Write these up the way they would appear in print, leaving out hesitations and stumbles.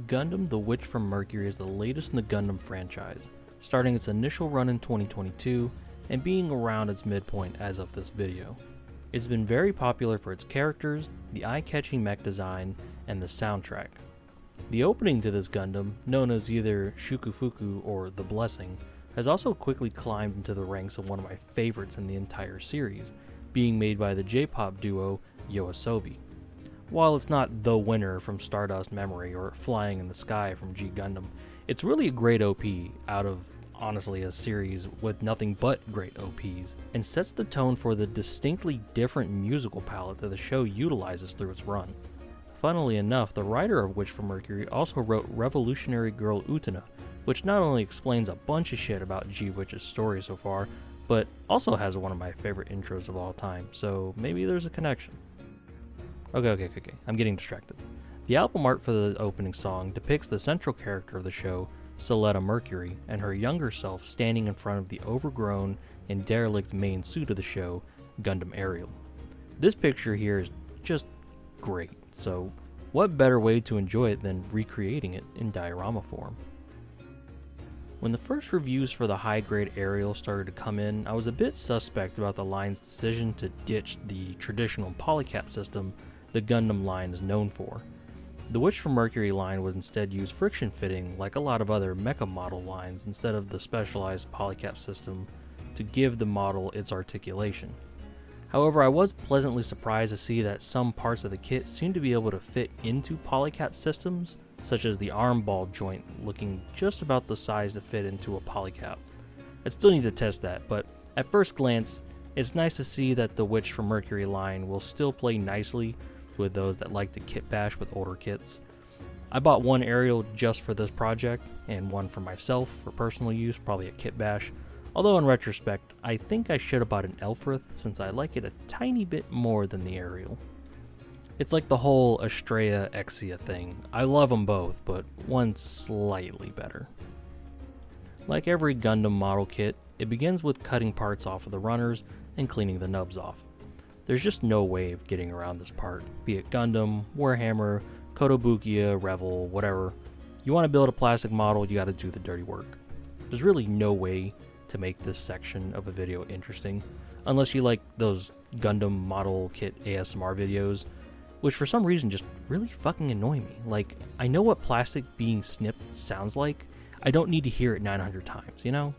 Gundam The Witch from Mercury is the latest in the Gundam franchise, starting its initial run in 2022 and being around its midpoint as of this video. It's been very popular for its characters, the eye-catching mech design, and the soundtrack. The opening to this Gundam, known as either Shukufuku or The Blessing, has also quickly climbed into the ranks of one of my favorites in the entire series, being made by the J-pop duo Yoasobi. While it's not the winner from Stardust Memory or Flying in the Sky from G Gundam, it's really a great OP out of, honestly, a series with nothing but great OPs, and sets the tone for the distinctly different musical palette that the show utilizes through its run. Funnily enough, the writer of Witch from Mercury also wrote Revolutionary Girl Utena, which not only explains a bunch of shit about G-Witch's story so far, but also has one of my favorite intros of all time, so maybe there's a connection. Okay, I'm getting distracted. The album art for the opening song depicts the central character of the show, Soletta Mercury, and her younger self standing in front of the overgrown and derelict main suit of the show, Gundam Ariel. This picture here is just great, so what better way to enjoy it than recreating it in diorama form? When the first reviews for the high-grade Ariel started to come in, I was a bit suspect about the line's decision to ditch the traditional polycap system the Gundam line is known for. The Witch from Mercury line was instead used friction fitting like a lot of other mecha model lines instead of the specialized polycap system to give the model its articulation. However, I was pleasantly surprised to see that some parts of the kit seem to be able to fit into polycap systems, such as the arm ball joint looking just about the size to fit into a polycap. I still need to test that, but at first glance, it's nice to see that the Witch from Mercury line will still play nicely with those that like to kit bash with older kits. I bought one Ariel just for this project, and one for myself for personal use, probably a kit bash, although in retrospect, I think I should have bought an Elfrith since I like it a tiny bit more than the Ariel. It's like the whole Estrella Exia thing. I love them both, but one's slightly better. Like every Gundam model kit, it begins with cutting parts off of the runners and cleaning the nubs off. There's just no way of getting around this part, be it Gundam, Warhammer, Kotobukiya, Revel, whatever. You want to build a plastic model, you gotta do the dirty work. There's really no way to make this section of a video interesting, unless you like those Gundam model kit ASMR videos, which for some reason just really fucking annoy me. Like, I know what plastic being snipped sounds like, I don't need to hear it 900 times, you know?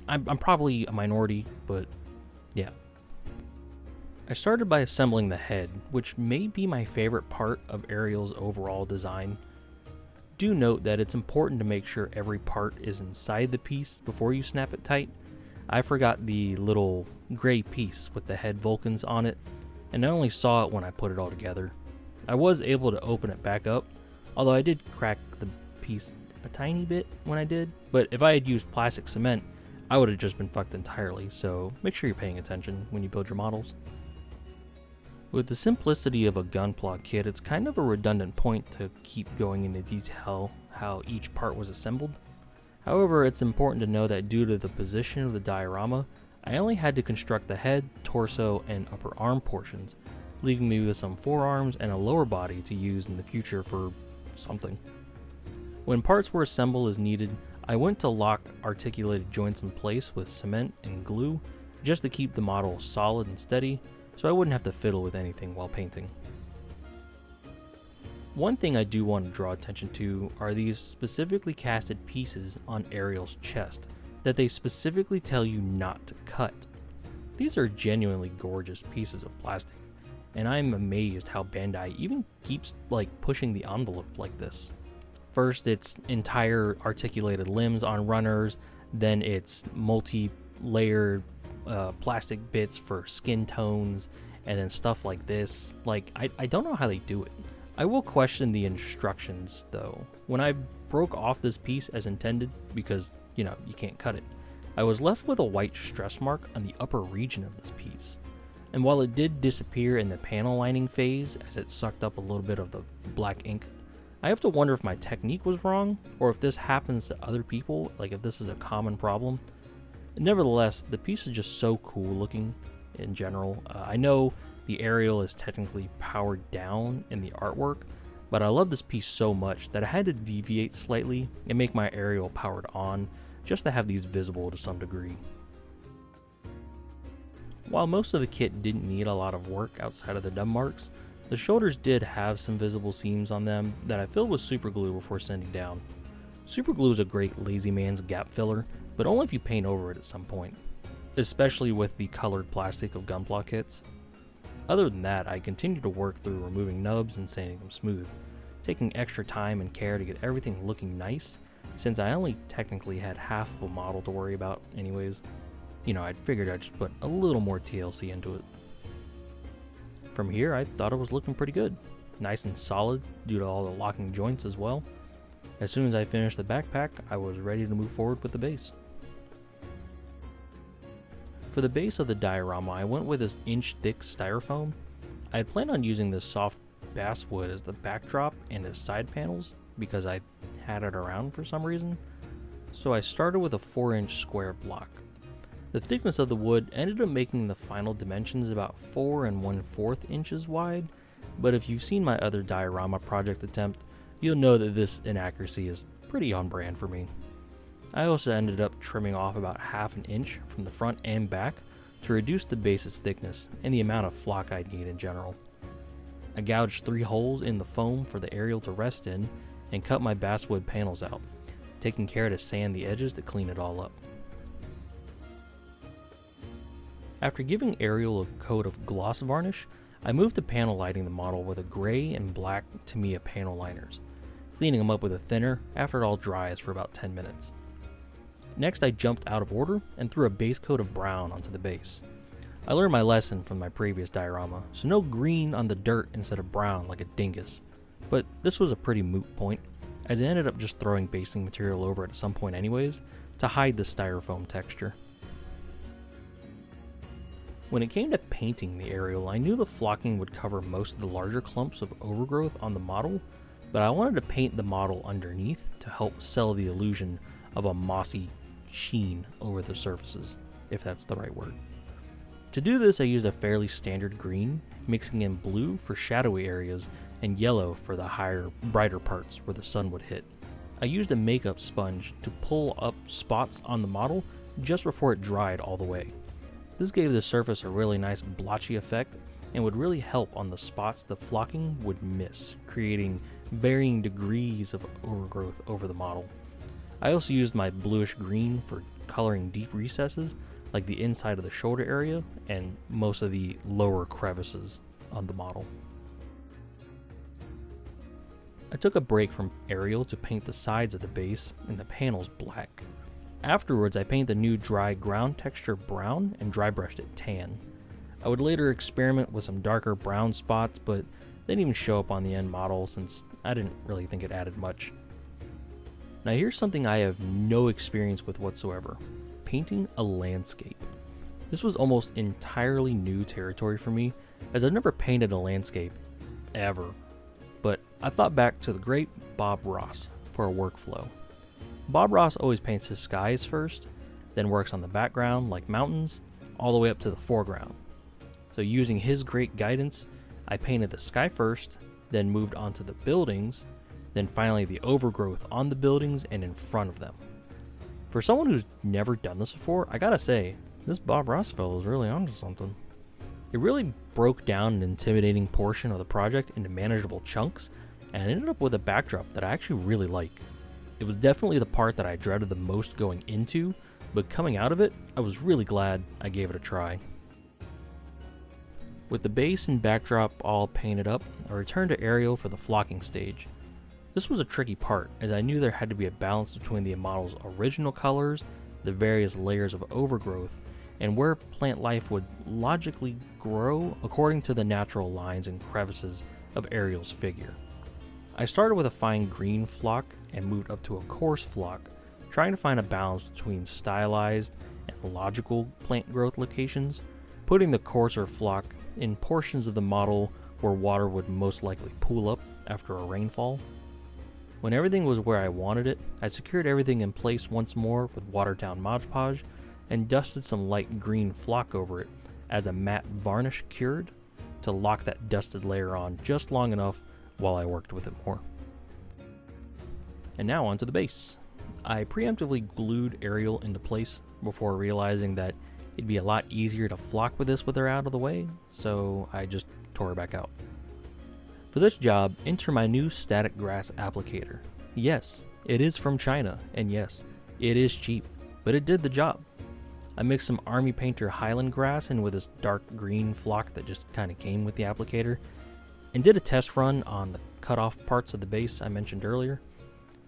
I'm probably a minority, but yeah. I started by assembling the head, which may be my favorite part of Ariel's overall design. Do note that it's important to make sure every part is inside the piece before you snap it tight. I forgot the little gray piece with the head Vulcans on it, and I only saw it when I put it all together. I was able to open it back up, although I did crack the piece a tiny bit when I did, but if I had used plastic cement, I would have just been fucked entirely, so make sure you're paying attention when you build your models. With the simplicity of a Gunpla kit, it's kind of a redundant point to keep going into detail how each part was assembled. However, it's important to know that due to the position of the diorama, I only had to construct the head, torso, and upper arm portions, leaving me with some forearms and a lower body to use in the future for something. When parts were assembled as needed, I went to lock articulated joints in place with cement and glue just to keep the model solid and steady, so I wouldn't have to fiddle with anything while painting. One thing I do want to draw attention to are these specifically casted pieces on Ariel's chest that they specifically tell you not to cut. These are genuinely gorgeous pieces of plastic, and I'm amazed how Bandai even keeps pushing the envelope like this. First it's entire articulated limbs on runners, then it's multi-layered plastic bits for skin tones, and then stuff like this. I don't know how they do it. I will question the instructions though. When I broke off this piece as intended, because you can't cut it, I was left with a white stress mark on the upper region of this piece. And while it did disappear in the panel lining phase as it sucked up a little bit of the black ink, I have to wonder if my technique was wrong, or if this happens to other people, if this is a common problem. Nevertheless, the piece is just so cool looking in general. I know the Ariel is technically powered down in the artwork, but I love this piece so much that I had to deviate slightly and make my aerial powered on just to have these visible to some degree. While most of the kit didn't need a lot of work outside of the dumb marks, the shoulders did have some visible seams on them that I filled with super glue before sanding down. Super glue is a great lazy man's gap filler, but only if you paint over it at some point, especially with the colored plastic of Gunpla kits. Other than that, I continued to work through removing nubs and sanding them smooth, taking extra time and care to get everything looking nice, since I only technically had half of a model to worry about anyways. I figured I'd just put a little more TLC into it. From here, I thought it was looking pretty good. Nice and solid due to all the locking joints as well. As soon as I finished the backpack, I was ready to move forward with the base. For the base of the diorama, I went with this inch-thick styrofoam. I had planned on using this soft basswood as the backdrop and as side panels because I had it around for some reason. So I started with a 4-inch square block. The thickness of the wood ended up making the final dimensions about 4 1/4 inches wide, but if you've seen my other diorama project attempt, you'll know that this inaccuracy is pretty on brand for me. I also ended up trimming off about 1/2 inch from the front and back to reduce the base's thickness and the amount of flock I'd need in general. I gouged 3 holes in the foam for the aerial to rest in and cut my basswood panels out, taking care to sand the edges to clean it all up. After giving Ariel a coat of gloss varnish, I moved to panel lighting the model with a gray and black Tamiya panel liners, cleaning them up with a thinner after it all dries for about 10 minutes. Next, I jumped out of order and threw a base coat of brown onto the base. I learned my lesson from my previous diorama, so no green on the dirt instead of brown like a dingus, but this was a pretty moot point, as I ended up just throwing basing material over it at some point anyways to hide the styrofoam texture. When it came to painting the aerial, I knew the flocking would cover most of the larger clumps of overgrowth on the model, but I wanted to paint the model underneath to help sell the illusion of a mossy sheen over the surfaces, if that's the right word. To do this, I used a fairly standard green, mixing in blue for shadowy areas and yellow for the higher, brighter parts where the sun would hit. I used a makeup sponge to pull up spots on the model just before it dried all the way. This gave the surface a really nice blotchy effect and would really help on the spots the flocking would miss, creating varying degrees of overgrowth over the model. I also used my bluish green for coloring deep recesses like the inside of the shoulder area and most of the lower crevices on the model. I took a break from Ariel to paint the sides of the base and the panels black. Afterwards, I painted the new dry ground texture brown and dry brushed it tan. I would later experiment with some darker brown spots, but they didn't even show up on the end model since I didn't really think it added much. Now here's something I have no experience with whatsoever: painting a landscape. This was almost entirely new territory for me, as I've never painted a landscape, ever. But I thought back to the great Bob Ross for a workflow. Bob Ross always paints his skies first, then works on the background like mountains, all the way up to the foreground. So using his great guidance, I painted the sky first, then moved on to the buildings, then finally the overgrowth on the buildings and in front of them. For someone who's never done this before, I gotta say, this Bob Ross fellow is really onto something. It really broke down an intimidating portion of the project into manageable chunks, and ended up with a backdrop that I actually really like. It was definitely the part that I dreaded the most going into, but coming out of it, I was really glad I gave it a try. With the base and backdrop all painted up, I returned to Ariel for the flocking stage. This was a tricky part, as I knew there had to be a balance between the model's original colors, the various layers of overgrowth, and where plant life would logically grow according to the natural lines and crevices of Ariel's figure. I started with a fine green flock and moved up to a coarse flock, trying to find a balance between stylized and logical plant growth locations, putting the coarser flock in portions of the model where water would most likely pool up after a rainfall. When everything was where I wanted it, I secured everything in place once more with watered down Mod Podge and dusted some light green flock over it as a matte varnish cured to lock that dusted layer on just long enough while I worked with it more. And now onto the base. I preemptively glued Ariel into place before realizing that it'd be a lot easier to flock with this with her out of the way, so I just tore her back out. For this job, enter my new static grass applicator. Yes, it is from China, and yes, it is cheap, but it did the job. I mixed some Army Painter Highland grass in with this dark green flock that just kind of came with the applicator, and did a test run on the cut off parts of the base I mentioned earlier.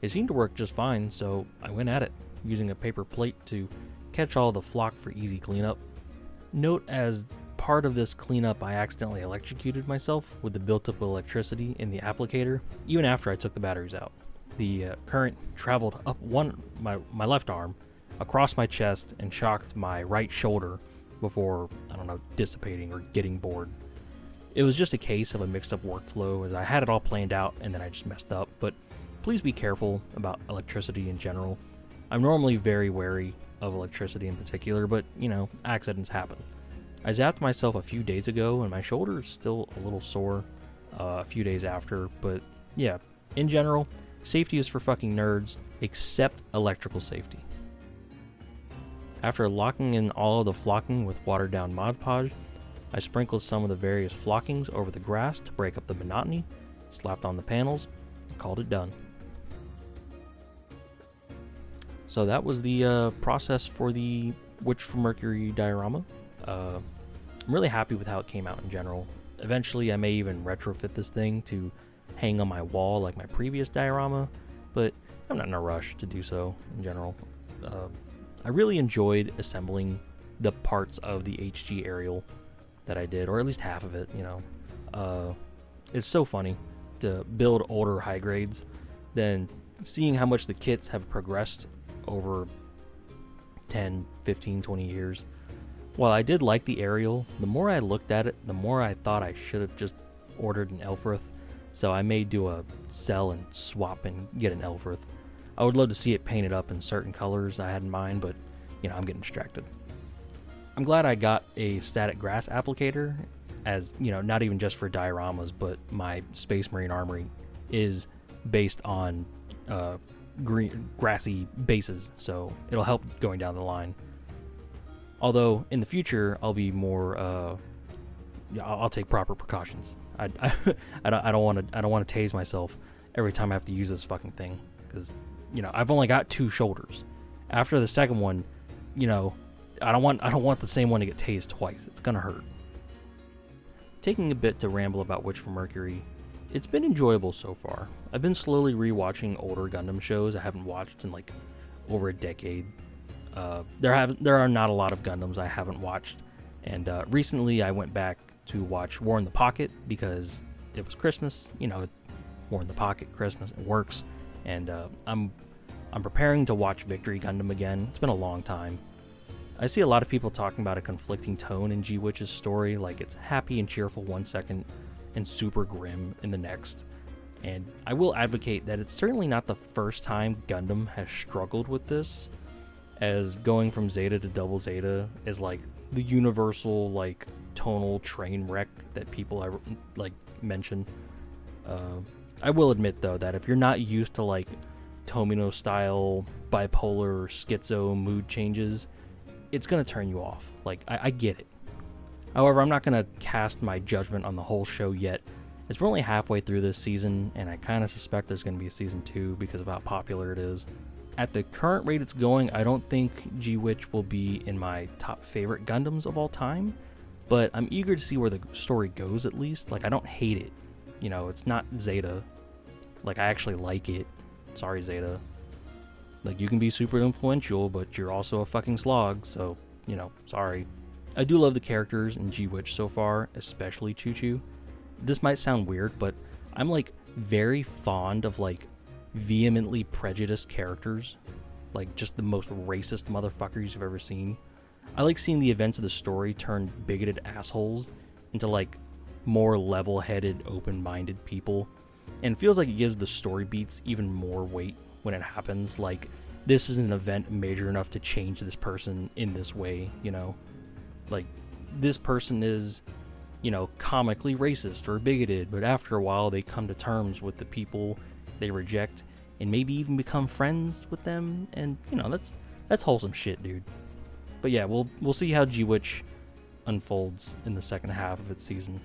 It seemed to work just fine, so I went at it, using a paper plate to catch all the flock for easy cleanup. Note, as part of this cleanup, I accidentally electrocuted myself with the built-up electricity in the applicator, even after I took the batteries out. The current traveled up my left arm, across my chest, and shocked my right shoulder before, dissipating or getting bored. It was just a case of a mixed-up workflow, as I had it all planned out and then I just messed up, but please be careful about electricity in general. I'm normally very wary of electricity in particular, but, accidents happen. I zapped myself a few days ago, and my shoulder is still a little sore a few days after, but yeah, in general, safety is for fucking nerds, except electrical safety. After locking in all of the flocking with watered down Mod Podge, I sprinkled some of the various flockings over the grass to break up the monotony, slapped on the panels, and called it done. So that was the process for the Witch from Mercury diorama. I'm really happy with how it came out in general. Eventually I may even retrofit this thing to hang on my wall like my previous diorama, but I'm not in a rush to do so in general. I really enjoyed assembling the parts of the HG Ariel that I did, or at least half of it, It's so funny to build older high grades, then seeing how much the kits have progressed over 10, 15, 20 years. While I did like the Ariel, the more I looked at it, the more I thought I should have just ordered an Elfrith, so I may do a sell and swap and get an Elfrith. I would love to see it painted up in certain colors I had in mind, but, I'm getting distracted. I'm glad I got a static grass applicator, as, not even just for dioramas, but my Space Marine Armory is based on green grassy bases, so it'll help going down the line. Although in the future I'll be more I'll take proper precautions. I don't want to tase myself every time I have to use this fucking thing, because I've only got 2 shoulders. After the second one, I don't want the same one to get tased twice. It's gonna hurt. Taking a bit to ramble about Witch from Mercury, it's been enjoyable so far. I've been slowly rewatching older Gundam shows I haven't watched in over a decade. There are not a lot of Gundams I haven't watched, and recently I went back to watch War in the Pocket because it was Christmas. War in the Pocket, Christmas, it works, and I'm preparing to watch Victory Gundam again. It's been a long time. I see a lot of people talking about a conflicting tone in G-Witch's story, like it's happy and cheerful one second and super grim in the next. And I will advocate that it's certainly not the first time Gundam has struggled with this, as going from Zeta to Double Zeta is the universal tonal train wreck that people mention. I will admit though that if you're not used to Tomino style bipolar schizo mood changes, it's gonna turn you off. I get it. However, I'm not gonna cast my judgment on the whole show yet, as we're only halfway through this season, and I kind of suspect there's gonna be a season 2 because of how popular it is. At the current rate it's going, I don't think G-Witch will be in my top favorite Gundams of all time, but I'm eager to see where the story goes at least. I don't hate it. It's not Zeta. I actually like it. Sorry, Zeta. You can be super influential, but you're also a fucking slog, so, sorry. I do love the characters in G-Witch so far, especially Choo-Choo. This might sound weird, but I'm, very fond of, vehemently prejudiced characters. Just the most racist motherfuckers you've ever seen. I like seeing the events of the story turn bigoted assholes into, more level-headed, open-minded people. And it feels like it gives the story beats even more weight when it happens. This is an event major enough to change this person in this way, This person is comically racist or bigoted, but after a while they come to terms with the people they reject and maybe even become friends with them, and that's wholesome shit, dude. But yeah, we'll see how G-Witch unfolds in the second half of its season.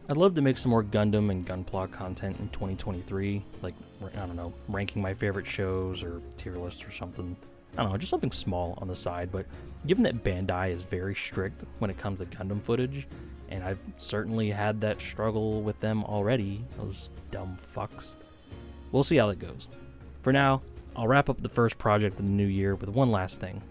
I'd love to make some more Gundam and Gunpla content in 2023, like, I don't know, ranking my favorite shows or tier lists or something. I don't know, just something small on the side, but given that Bandai is very strict when it comes to Gundam footage, and I've certainly had that struggle with them already, those dumb fucks, we'll see how that goes. For now, I'll wrap up the first project of the new year with one last thing.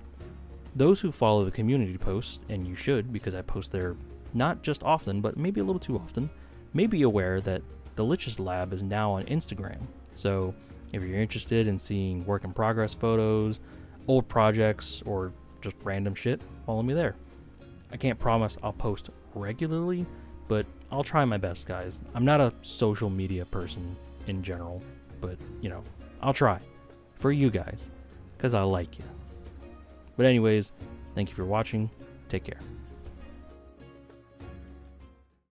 Those who follow the community posts, and you should because I post there not just often, but maybe a little too often, may be aware that the Lich's Lab is now on Instagram. So if you're interested in seeing work in progress photos, old projects, or just random shit, follow me there. I can't promise I'll post regularly, but I'll try my best, guys. I'm not a social media person in general, but I'll try for you guys because I like you. But anyways, thank you for watching. Take care.